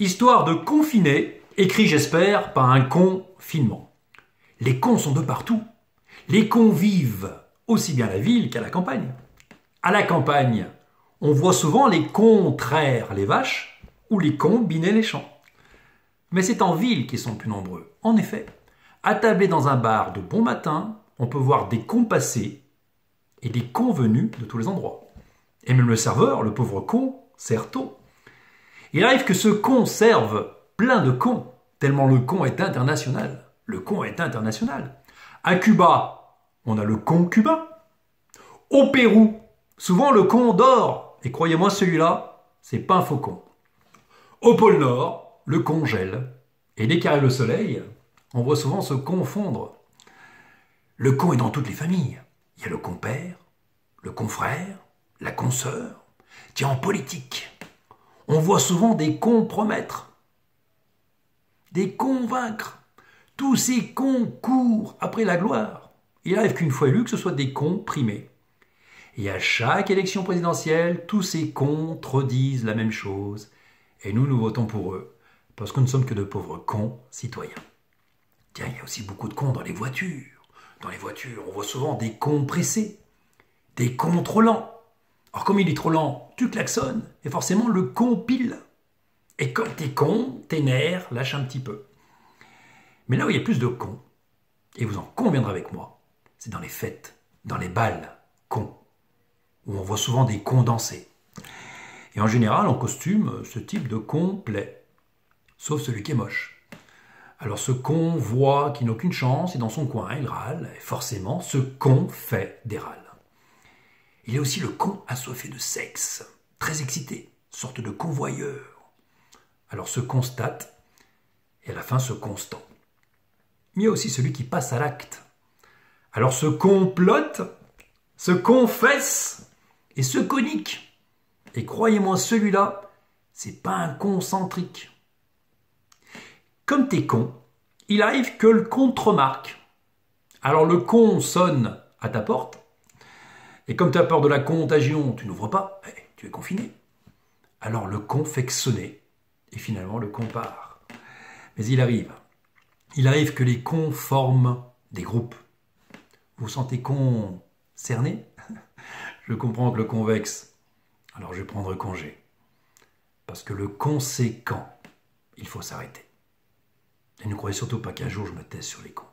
Histoire de confiner, écrit j'espère par un con finement. Les cons sont de partout. Les cons vivent aussi bien à la ville qu'à la campagne. À la campagne, on voit souvent les cons traire les vaches ou les cons biner les champs. Mais c'est en ville qu'ils sont plus nombreux. En effet, attablés dans un bar de bon matin, on peut voir des cons passer et des cons venus de tous les endroits. Et même le serveur, le pauvre con, sert tôt. Il arrive que ce con serve plein de cons, tellement le con est international. Le con est international. À Cuba, on a le con cubain. Au Pérou, souvent le con dort. Et croyez-moi, celui-là, c'est pas un faux con. Au pôle Nord, le con gèle. Et dès qu'arrive le soleil, on voit souvent se confondre. Le con est dans toutes les familles. Il y a le compère, le confrère, la consœur. Tiens, en politique, on voit souvent des cons promettre, des convaincre. Tous ces cons courent après la gloire. Il arrive qu'une fois élus, que ce soit des cons primés. Et à chaque élection présidentielle, tous ces cons redisent la même chose. Et nous votons pour eux, parce que nous ne sommes que de pauvres cons citoyens. Tiens, il y a aussi beaucoup de cons dans les voitures. Dans les voitures, on voit souvent des cons pressés, des cons trop lents. Alors comme il est trop lent, tu klaxonnes, et forcément le con pile. Et comme t'es con, tes nerfs lâchent un petit peu. Mais là où il y a plus de cons, et vous en conviendrez avec moi, c'est dans les fêtes, dans les bals cons, où on voit souvent des cons danser. Et en général, en costume, ce type de con plaît, sauf celui qui est moche. Alors ce con voit qu'il n'a aucune chance, et dans son coin, il râle, et forcément, ce con fait des râles. Il y a aussi le con assoiffé de sexe, très excité, sorte de convoyeur. Alors se constate, et à la fin se constant. Mais il y a aussi celui qui passe à l'acte. Alors se complote, se confesse et se conique. Et croyez-moi, celui-là, c'est pas un con centrique. Comme t'es con, il arrive que le con te remarque. Alors le con sonne à ta porte, et comme tu as peur de la contagion, tu n'ouvres pas, tu es confiné. Alors le con fait que sonner, et finalement le con part. Mais il arrive que les cons forment des groupes. Vous vous sentez con cerné? Je comprends que le con vexe, alors je vais prendre congé. Parce que le conséquent, il faut s'arrêter. Et ne croyez surtout pas qu'un jour je me taise sur les cons.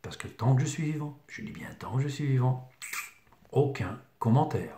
Parce que tant que je suis vivant, je dis bien tant que je suis vivant, aucun commentaire.